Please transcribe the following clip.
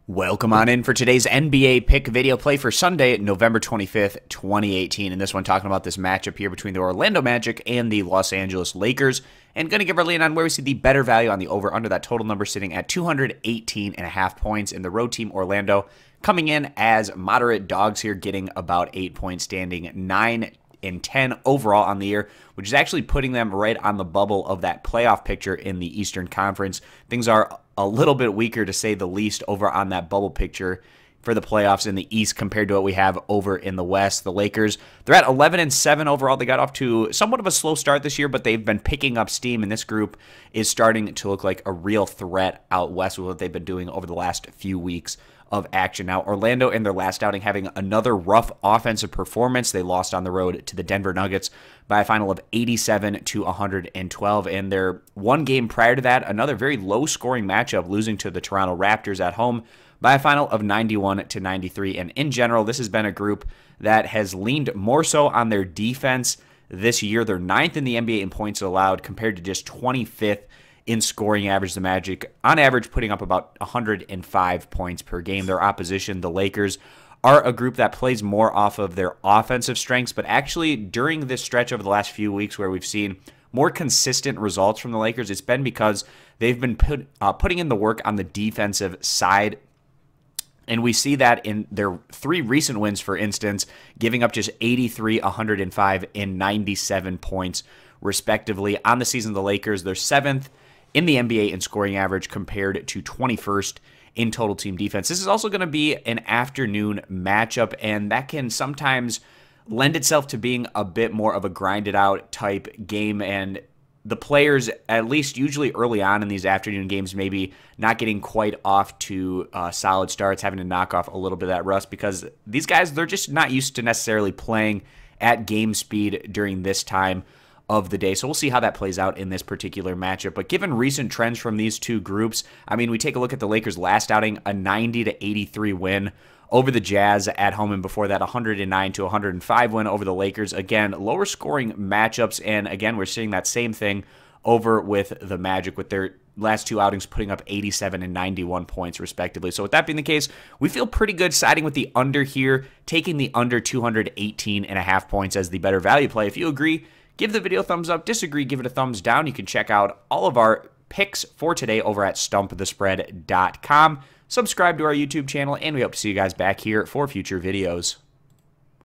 Welcome on in for today's NBA pick video play for Sunday, November 25th, 2018. And this one talking about this matchup here between the Orlando Magic and the Los Angeles Lakers. And going to give our lean on where we see the better value on the over-under. That total number sitting at 218.5 points. In the road team, Orlando, coming in as moderate dogs here, getting about 8 points, standing 9-10 overall on the year, which is actually putting them right on the bubble of that playoff picture in the Eastern Conference. Things are a little bit weaker, to say the least, over on that bubble picture for the playoffs in the East compared to what we have over in the West. The Lakers, they're at 11-7 overall. They got off to somewhat of a slow start this year, but they've been picking up steam, and this group is starting to look like a real threat out West with what they've been doing over the last few weeks of action. Now, Orlando in their last outing having another rough offensive performance. They lost on the road to the Denver Nuggets by a final of 87-112. And their one game prior to that, another very low-scoring matchup, losing to the Toronto Raptors at home by a final of 91-93. And in general, this has been a group that has leaned more so on their defense this year. They're 9th in the NBA in points allowed compared to just 25th in scoring average. The Magic, on average, putting up about 105 points per game. Their opposition, the Lakers, are a group that plays more off of their offensive strengths, but actually during this stretch over the last few weeks where we've seen more consistent results from the Lakers, it's been because they've been putting in the work on the defensive side. And we see that in their 3 recent wins, for instance, giving up just 83, 105, and 97 points, respectively. On the season, the Lakers, they're 7th in the NBA in scoring average compared to 21st in total team defense. This is also going to be an afternoon matchup, and that can sometimes lend itself to being a bit more of a grinded out type game, and the players, at least usually early on in these afternoon games, maybe not getting quite off to solid starts, having to knock off a little bit of that rust, because these guys, they're just not used to necessarily playing at game speed during this time of the day. So we'll see how that plays out in this particular matchup. But given recent trends from these two groups, I mean, we take a look at the Lakers' last outing, a 90-83 win over the Jazz at home, and before that, 109-105 win over the Lakers. Again, lower scoring matchups, and again, we're seeing that same thing over with the Magic, with their last 2 outings putting up 87 and 91 points, respectively. So with that being the case, we feel pretty good siding with the under here, taking the under 218.5 points as the better value play. If you agree, give the video a thumbs up. Disagree, give it a thumbs down. You can check out all of our picks for today over at stumpthespread.com. Subscribe to our YouTube channel, and we hope to see you guys back here for future videos.